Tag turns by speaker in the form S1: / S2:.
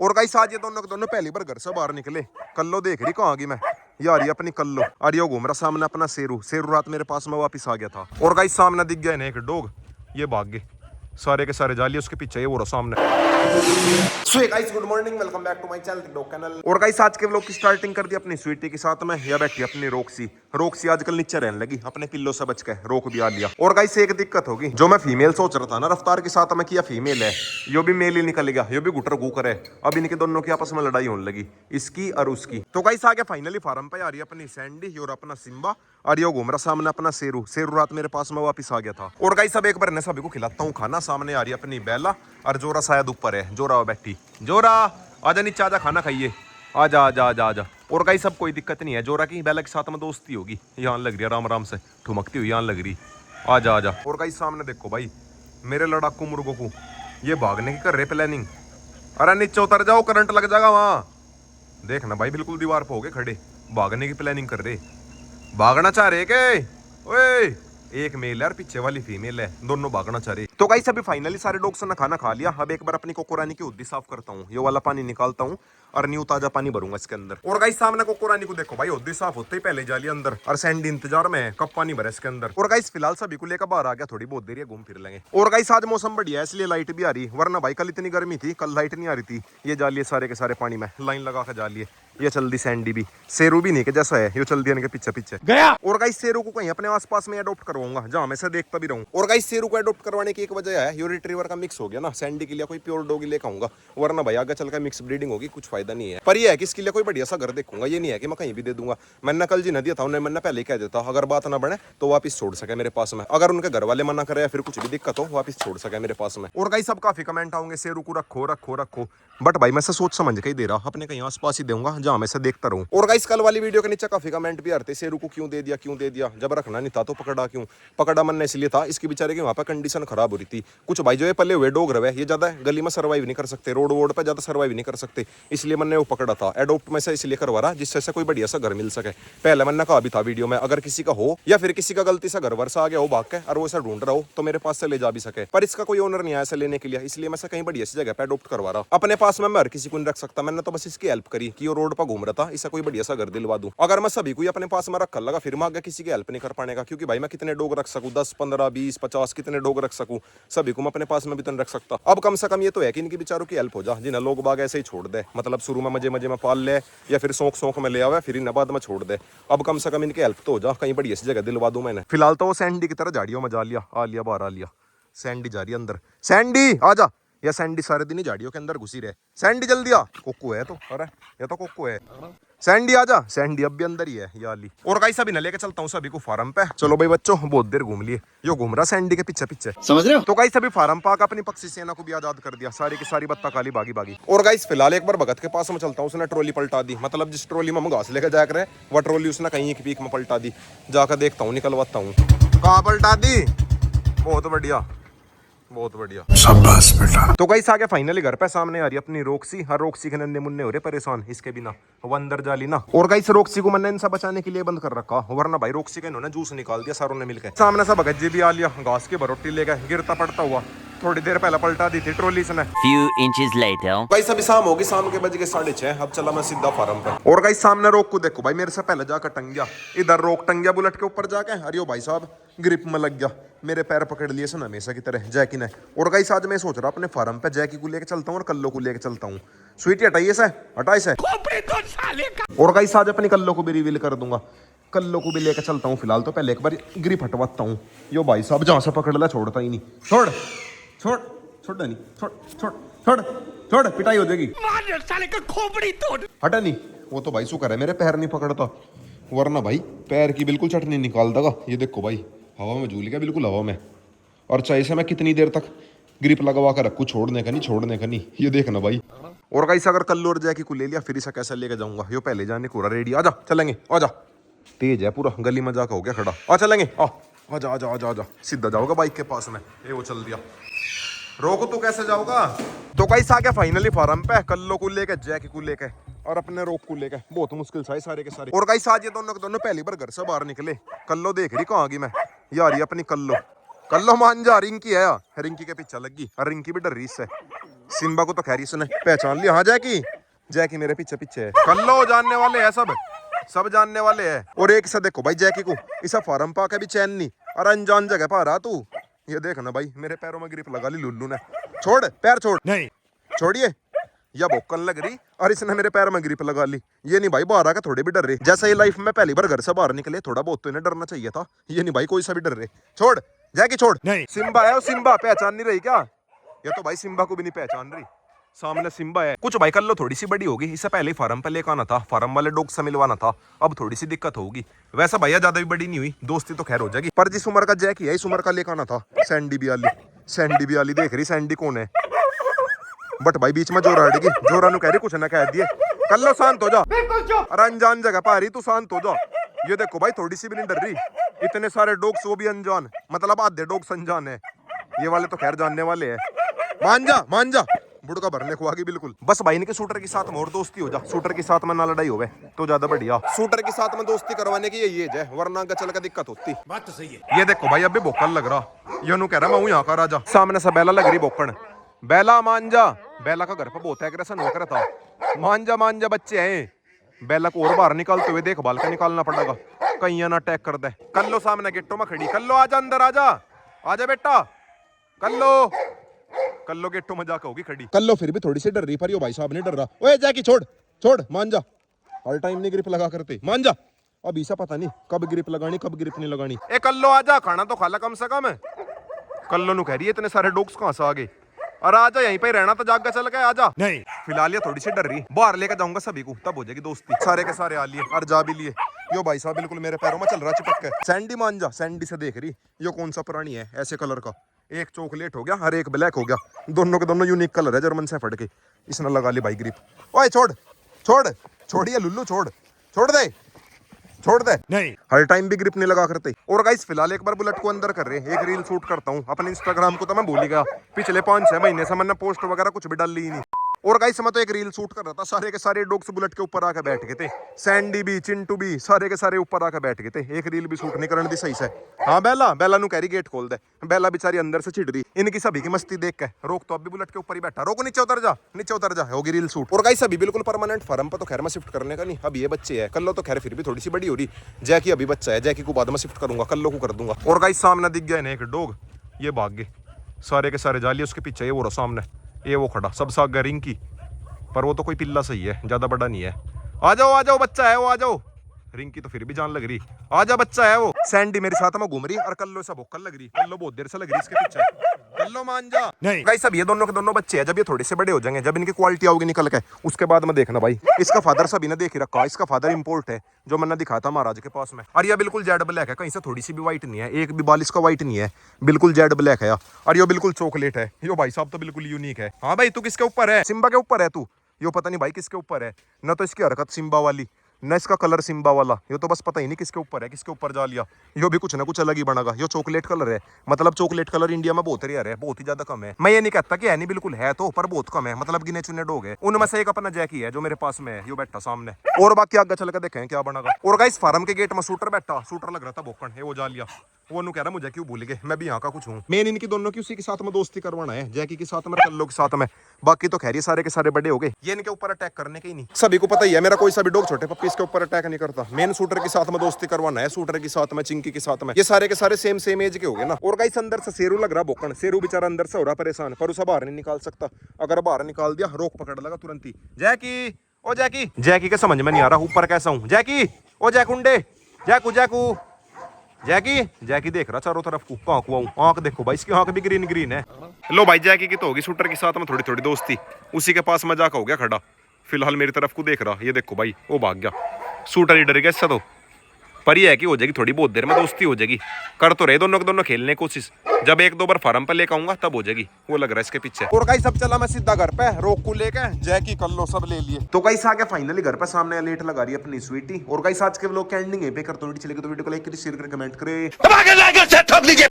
S1: और गाइस आज ये दोनों के दोनों पहली बार घर से बाहर निकले। कल्लो देख रही कहाँ गई मैं यार, ये अपनी कल्लो अरियो घूम रहा सामने अपना शेरू। शेरू रात मेरे पास में वापस आ गया था। और गाइस सामने दिख गया इन्हें एक डॉग, ये भाग गए सारे के सारे जालिए उसके पीछे, ये वो रहा सामने। So guys good morning, welcome back to my channel dog channel. और गाइस आज के व्लॉग की स्टार्टिंग कर दी अपनी स्वीटी के साथ में। यह बैठी अपनी रोक्सी। रोक्सी आजकल नीचे रहने लगी, अपने पिल्लो से बच के रोक भी आ लिया। और गाइस एक दिक्कत होगी, जो मैं फीमेल सोच रहा था ना रफ्तार के साथ में किया फीमेल है, यो भी मेल ही निकल गया, यो भी गुटर गु करे। अब इनके दोनों की आपस में लड़ाई होने लगी, इसकी और उसकी। तो गाइस आगे फाइनली फार्म पे आ रही है अपनी सैंडी और अपना सिम्बा, और यो घूम रहा सामने अपना शेरू। शेरू रात मेरे पास में वापस आ गया था। और गाइस अब एक बार ने सभी को खिलाता हूँ खाना। सामने आ रही है अपनी बेला, और जोरा शायद ऊपर है। जोरा बैठी, जोरा आजा नीचे आजा, खाना खाइए, आजा आजा आजा आजा। और गाइस सब कोई दिक्कत नहीं है, जोरा की बेला के साथ में दोस्ती होगी, यहाँ लग रही है आराम आराम से ठुमकती हुई यहाँ लग रही, आजा आजा। और गाइस सामने देखो भाई मेरे लड़ाकू मुर्गों को, ये भागने की कर रहे प्लानिंग। अरे नीचे उतर जाओ, करंट लग जाएगा वहां। देखना भाई बिल्कुल दीवार पे हो गए खड़े, भागने की प्लानिंग कर रहे। भागना चाह रहे के ओए, एक मेल है और पीछे वाली फीमेल है, दोनों भागना चाह रहे। तो गाइस अभी फाइनली सारे डॉग्स ने खाना खा लिया। अब एक बार अपनी कोकोरानी की उद्दी साफ करता हूँ, ये वाला पानी निकालता हूँ और न्यू ताजा पानी भरूंगा इसके अंदर। और गाइस सामने कोकोरानी को देखो भाई, उद्दी साफ होते ही पहले जाली अंदर, और सैंडी इंतजार में है कब पानी भरे इसके अंदर। और गाइस फिलहाल सभी को लेकर बाहर आ गया, थोड़ी बहुत देर है घूम फिर लेंगे। और गाइस आज मौसम बढ़िया है इसलिए लाइट भी आ रही, वरना भाई कल इतनी गर्मी थी, कल लाइट नहीं आ रही थी। ये जालिए सारे के सारे पानी में लाइन लगा कर जालिए। ये चल दी सैंडी भी, शेरू भी नहीं के जैसा है, ये चल दिया इनके पीछे पीछे गया। और गाइस शेरू को कहीं अपने आसपास में अडॉप्ट करवाऊंगा, जहां मैं से देखता भी रहूं। और गाइस शेरू को अडॉप्ट करवाने की एक वजह है, ये रिट्रीवर का मिक्स हो गया ना, सैंडी के लिए कोई प्योर डॉगी लेकर आऊंगा, वरना भाई आगे चलकर मिक्स ब्रीडिंग होगी, कुछ फायदा नहीं है। पर ये है कि इसके लिए कोई बढ़िया सा घर देखूंगा, ये नहीं है कि मैं कहीं भी दे दूंगा। मैंने कल जी न दिया था उन्हें, मैंने पहले कह देता अगर बात ना बने तो वापस छोड़ सके मेरे पास में, अगर उनके घर वाले मना करे या फिर कुछ भी दिक्कत हो वापस छोड़ सके मेरे पास में। और गाइस सब काफी कमेंट आएंगे शेरू को रखो रखो रखो, बट भाई मैं से सोच समझ के ही दे रहा, अपने कहीं आसपास ही दूंगा जहां मैं से देखता रहूं। और गाइस कल वाली वीडियो के नीचे काफी कमेंट भी आते, शेरू को क्यों दे दिया क्यों दे दिया, जब रखना नहीं था तो पकड़ा क्यों। पकड़ा मन इसलिए था इसके बेचारे की वहां पर कंडीशन खराब हो रही थी। कुछ भाई जो ये पले हुए डॉग रहे, ये ज्यादा गली में सर्वाइव नहीं कर सकते, रोड वोड पे ज्यादा सर्वाइव नहीं कर सकते, इसलिए मैंने वो पकड़ा था। एडॉप्ट में से इसलिए करवा रहा जिससे से कोई बढ़िया सा घर मिल सके। पहले मैंने कहा भी था वीडियो में, अगर किसी का हो या फिर किसी का गलती से घर वर्षा आ गया हो भाग के और वो ऐसा ढूंढ रहा हो तो मेरे पास से ले जा भी सके, पर इसका कोई ओनर नहीं आया ऐसा लेने के लिए, इसलिए मैं कहीं बढ़िया सी जगह पे एडॉप्ट करवा रहा। अपने पास में मैं हर किसी को नहीं रख सकता, मैंने तो बस इसकी हेल्प करी कि वो रोड पर घूम रहा था, इससे कोई बढ़िया सा घर दिलवा दूं। अगर मैं सभी को अपने पास में रखने लगा फिर मैं आगे किसी की हेल्प नहीं कर पाने का, क्योंकि भाई मैं कितने डॉग रख सकूं, 10 15 20 50 कितने डॉग रख सकूं, सभी को मैं अपने पास में भी तो नहीं रख सकता। अब कम से कम ये तो है कि इनकी बेचारों की हेल्प हो जा, जिन्हें लोग बाग ऐसे ही छोड़ दे, मतलब शुरू में मजे मजे में पाल ले या फिर शौक शौक में ले आवे फिर इन बाद में छोड़ दे। अब कम से कम इनकी हेल्प तो हो जा, कहीं बढ़िया सी जगह दिलवा दूं मैंने। फिलहाल तो वो सैंडी की तरह झाड़ियों में जा लिया, आ लिया बाहर आ लिया। सैंडी जा रही है अंदर, सैंडी आजा। या सैंडी सारे दिन ही झाड़ियों के अंदर घुसी रहे। सैंडी जल्दी आ, कोको है तो, अरे ये तो कोको है। सैंडी आजा, सैंडी अब भी अंदर ही है याली। और गाइस सभी न लेके चलता हूँ सभी को फार्म पे। चलो भाई बच्चों बहुत देर घूम लिए, यो घूम रहा सैंडी के पीछे पीछे, समझ रहे हो। तो गाइस सभी फार्म पाक अपनी पक्षी सेना को भी आजाद कर दिया, सारी की सारी बत्ता काली भागी भागी। और गाइस फिलहाल एक बार भगत के पास में चलता हूँ, उसने ट्रॉली पलटा दी, मतलब जिस ट्रॉली में हम घास लेकर जाकर रहे वह ट्रॉली उसने कहीं एक पीक में पलटा दी। जाकर देखता हूँ, निकलवाता हूँ। कहाँ पलटा दी? बहुत बढ़िया बहुत बढ़िया, शाबाश बेटा। तो गाइस आगे फाइनली घर पे सामने आ रही अपनी रोक्सी। हर रोक्सी के नन्हे मुन्ने हो रहे परेशान इसके बिना, वो अंदर जाली ना। और गाइस रोक्सी को मैंने इनसे बचाने के लिए बंद कर रखा, वरना भाई रोक्सी का इन्होंने जूस निकाल दिया सारों ने मिलकर। सामने से भगत जी भी आ लिया, घास की भरोटी ले गए, गिरता पड़ता हुआ थोड़ी देर पहले पलटा दी थी ट्रॉली से।
S2: Few inches later.
S1: गाइस अभी शाम होगी, शाम के बज गए 6:30। अब चला मैं सीधा फार्म पे। और गाइस सामने रोक को देखो भाई, मेरे से पहले जाकर टंग गया, इधर रोक टंग गया बुलेट के ऊपर जाके। अरे भाई साहब ग्रिप में लग गया, मेरे पैर पकड़ लिए सन हमेशा की तरह जैकी ने। और गाइस आज मैं सोच रहा अपने फार्म पे जैकी को लेके चलता हूँ और कल्लो को लेके चलता हूँ। स्वीटी हटाइए से, हटाइए से। और गाइस आज अपनी कल्लो को भी रिवील कर दूंगा, कल्लो को भी लेके चलता हूँ। फिलहाल तो पहले एक बार ग्रिप हटवाता हूँ। यो भाई साहब जहां से पकड़ ला छोड़ता ही नहीं, छोड़ छोड़ छोड़ नहीं, छोड़ छोड़ छोड़ छोड़, पिटाई हो जाएगी, साले का खोपड़ी तोड़। हटा नहीं, वो तो भाई शुक्र है मेरे पैर नहीं पकड़ता, वरना भाई पैर की बिल्कुल चटनी निकाल देगा। ये देखो भाई हवा में झूल गया, बिल्कुल हवा में। और चाहे से मैं कितनी देर तक ग्रिप लगवा कर रखूँ, छोड़ने का नहीं छोड़ने का नहीं, ये देखना भाई। और गाइस अगर कल्लो और जैकी को ले लिया फिर इसे कैसे लेके जाऊंगा, यो पहले जाने को रेडी। आजा चलेंगे, आजा। तेज है पूरा, गली में जाकर हो गया खड़ा। आ चलेंगे, आजा आजा आजा आजा। सीधा जाओगा बाइक के पास में, ये वो चल दिया। रोको तो कैसे जाओगा। तो गाइस आ गया फाइनली फार्म पे, कल्लो को लेके जैकी को लेके और अपने रोक को लेके। बहुत मुश्किल से सारे के सारे। और गाइस आज ये दोनों के दोनों पहली बार घर से बाहर निकले। कल्लो देख रही कहाँ गई मैं यार, ये अपनी कल्लो। कल्लो मान जा, रिंकी है, रिंकी के पीछे लगी और रिंकी भी डर रही इससे। सिम्बा को तो खैर इसने पहचान लिया। हाँ जैकी, जैकी मेरे पीछे पीछे है। कल्लो जानने वाले हैं सब जानने वाले हैं। और एक से देखो भाई जैकी को इसा फार्म पाके भी चैन नहीं, और अनजान जगह पा रहा तू। ये देख ना भाई मेरे पैरों में ग्रिप लगा ली लुल्लू ने। छोड़ पैर छोड़, नहीं छोड़िए, या भोकन लग रही और इसने मेरे पैर में ग्रिप लगा ली। ये नहीं भाई बाहर आकर थोड़े भी डर रहे, जैसा ये लाइफ में पहली बार घर से बाहर निकले थोड़ा बहुत तो इन्हें डरना चाहिए था। ये नहीं भाई कोई सा भी डर रहे। छोड़ जैकी छोड़, नहीं सिम्बा है, सिम्बा पहचान नहीं रही क्या? ये तो भाई सिम्बा को भी नहीं पहचान रही, सामने सिम्बा है। कुछ भाई कल्लो थोड़ी सी बड़ी होगी, इससे पहले ही फार्म पे लेकर आना था, फार्म वाले डॉग से मिलवाना था, अब थोड़ी सी दिक्कत होगी। वैसा भैया ज्यादा भी बड़ी नहीं हुई, दोस्ती तो खैर हो जाएगी। पर जिस उम्र का जैकी है इस उम्र का लेकर आना था। सैंडी भी आली देख रही, सैंडी कौन है? बट भाई बीच में जोरा हटेगी, जोरा नु कह रही कुछ ना कह दिए। कल्लो शांत हो जा, अरे अनजान जगह पा रही तू, शांत हो जा। ये देखो भाई थोड़ी सी भी नहीं डर रही, इतने सारे डॉग्स वो भी अनजान, मतलब आधे डॉग्स अनजान है, ये वाले तो खैर जानने वाले हैं। मान जा बुड़का भरने को आगे बिल्कुल। बस भाई इनके शूटर के साथ में और दोस्ती हो जा, शूटर के साथ में ना लड़ाई होवे तो ज्यादा बढ़िया। शूटर के साथ में दोस्ती करवाने की यही एज है, वरना आगे चल के दिक्कत होती। बात तो सही है। ये देखो भाई अभी भोकन लग रहा, ये नु कह रहा मैं हूं यहाँ का राजा। सामने से बेला लग रही भोकन। बेला मान जा, बेला का घर पर बहुत एग्रेशन होकर था। मान जा बच्चे हैं, बेला को और बाहर निकालते हुए देखभाल का निकालना पड़ेगा, कहीं ना अटैक कर दे। कल्लो सामने गेटो में खड़ी, कल्लो आजा अंदर, आजा बेटा। कल्लो गेटो में जाकर होगी खड़ी। कल्लो फिर भी थोड़ी सी डर रही, पर यो भाई साहब नहीं डर रहा। ओए जैकी छोड़ मान जा, हर टाइम नहीं ग्रिप लगा करते, मान जा। अब ऐसा पता नहीं कब ग्रिप लगानी कब ग्रिप नहीं लगानी। ए कल्लो आजा, खाना तो खा ला कम से कम। कल्लो नु कह रही है इतने सारे डॉग्स कहां से आ गए, और आजा यहीं पे रहना तो जागा चल गए, आजा। नहीं फिलहाल ये थोड़ी सी डर रही, बाहर लेकर जाऊंगा सभी को, तब हो जाएगी दोस्ती। सारे के सारे आ लिए और जा भी लिए। यो भाई साहब बिल्कुल मेरे पैरों में चल रहा चिपक के। सैंडी मान जा, सैंडी से देख रही यो कौन सा प्राणी है ऐसे कलर का, एक चॉकलेट हो गया हर एक ब्लैक हो गया, दोनों के दोनों यूनिक कलर है, जर्मन शेफर्ड के। इसने लगा ली भाई ग्रिप। ओए छोड़िए लुल्लू, छोड़ दे नहीं, हर टाइम भी ग्रिप नहीं लगा करते। और गाइस फिलहाल एक बार बुलेट को अंदर कर रहे, एक रील शूट करता हूँ अपने इंस्टाग्राम को, तो मैं भूल ही गया, पिछले 5-6 महीने से मैंने पोस्ट वगैरह कुछ भी डाल ली नहीं। और गाइस मैं तो एक रील शूट कर रहा था, सारे के सारे डॉग्स बुलेट के ऊपर आकर बैठ गए थे, सैंडी भी चिंटू भी सारे के सारे ऊपर आकर बैठ गए थे, एक रील भी शूट नहीं करने दी सही से। हाँ बेला नु कह रही गेट खोल दे, बेला बेचारी अंदर से चिढ़ रही इनकी सभी की मस्ती देख के। रोक तो अभी बुलेट के ऊपर ही बैठा, रोको नीचे उतर जा, होगी रील शूट। और गाइस अभी बिल्कुल परमानेंट फार्म पर तो खैर मैं शिफ्ट करने का नहीं, अब ये बच्चे है, कल्लो तो खैर फिर भी थोड़ी सी बड़ी हो रही, जैकी अभी बच्चा है, जैकी को बाद में शिफ्ट करूंगा, कल्लो को कर दूंगा। और गाइस सामने दिख गया एक डॉग, ये भाग गए सारे के सारे, जालिए उसके पीछे ये वो रहा सामने, ये वो खड़ा सब साग रिंकी, पर वो तो कोई पिल्ला सही है, ज्यादा बड़ा नहीं है। आ जाओ बच्चा है वो, आ जाओ। रिंकी तो फिर भी जान लग रही, आजा बच्चा है वो। सैंडी मेरे साथ में घूम रही और कल्लो से भोकन लग रही, कल्लो बहुत देर से लग रही इसके पीछे। कल्लो मान जा नहीं। गाइस सब ये दोनों के दोनों बच्चे हैं, जब ये थोड़े से बड़े हो जाएंगे, जब इनकी क्वालिटी आओगी निकल के, उसके बाद में देखना भाई। इसका फादर सभी ने देख ही रखा, इसका फादर इंपोर्ट है, जो मैंने दिखाया था महाराज के पास में। और ये बिल्कुल जेड ब्लैक है, कहीं से थोड़ी सी भी व्हाइट नहीं है, एक भी बाल इसका व्हाइट नहीं है, बिल्कुल जेड ब्लैक है। और ये बिल्कुल चॉकलेट है, यो भाई साहब तो बिल्कुल यूनिक है। हाँ भाई तू किसके ऊपर है? सिम्बा के ऊपर है तू, यो पता नहीं भाई किसके ऊपर है, न तो इसकी हरकत सिम्बा वाली, न इसका कलर सिम्बा वाला, ये तो बस पता ही नहीं किसके ऊपर है, किसके ऊपर जा लिया। यो भी कुछ ना कुछ अलग ही बनेगा। यो चॉकलेट कलर है, मतलब चॉकलेट कलर इंडिया में बहुत रेयर है, बहुत ही ज्यादा कम है। मैं ये नहीं कहता कि है नहीं, बिल्कुल है तो, पर बहुत कम है, मतलब गिने चुने डॉग है। उनमें से एक अपना जैकी है जो मेरे पास में है, यो बैठा सामने, और बाकी आगे चल के देखें क्या बनेगा। और गाइस फार्म के गेट में शूटर बैठा, शूटर लग रहा था भोकन है, वो जा लिया। वो नु कह रहा मुझे क्यों भूल गए, मैं भी यहाँ का कुछ हूँ। मेन इनकी दोनों की उसी के साथ में दोस्ती करवाना है, जैकी के साथ में, कल्लो के साथ में, बाकी तो खैर ये सारे के सारे बड़े हो गए, ये इनके ऊपर अटैक करने के ही नहीं। सभी को पता ही है मेरा कोई सा भी डॉग छोटे पप्पी के ऊपर अटैक नहीं करता। मेन शूटर के साथ में दोस्ती करवाना है, शूटर के साथ में, चिंकी के साथ में, ये सारे के सारे सेम एज के हो गए ना। और गाइस अंदर से शेरू लग रहा भोकन, शेरू बेचारा अंदर से हो रहा परेशान, पर उसे बाहर नहीं निकाल सकता, अगर बाहर निकाल दिया रोक पकड़ लगा तुरंत ही। जैकी ओ जैकी के समझ में नहीं आ रहा ऊपर कैसा हूँ। जैकी ओ जैकुंडे, जैकी देख रहा चारों तरफ को, आंख देखो भाई इसकी, आंख भी ग्रीन है। लो भाई जैकी की तो होगी शूटर के साथ में थोड़ी दोस्ती, उसी के पास मजाक हो गया खड़ा, फिलहाल मेरी तरफ को देख रहा, ये देखो भाई वो भाग गया, शूटर ही डर गया इससे तो। पर ये है कि हो जाएगी थोड़ी बहुत देर में दोस्ती हो जाएगी, कर तो रहे दोनों के दोनों खेलने की कोशिश, जब एक दो बार फार्म पे लेकर आऊंगा तब हो जाएगी, वो लग रहा है इसके पीछे। और गाइस सब चला मैं सीधा घर पे, रोक को लेके जैकी कल्लो सब ले लिए, तो गाइस आके फाइनली घर पे सामने लेट लगा रही है अपनी स्वीटी। और गाइस आज के व्लॉग की एंडिंग यहीं पे करता हूं, वीडियो चलेगी तो वीडियो को लाइक करिए, शेयर करें, कमेंट करें।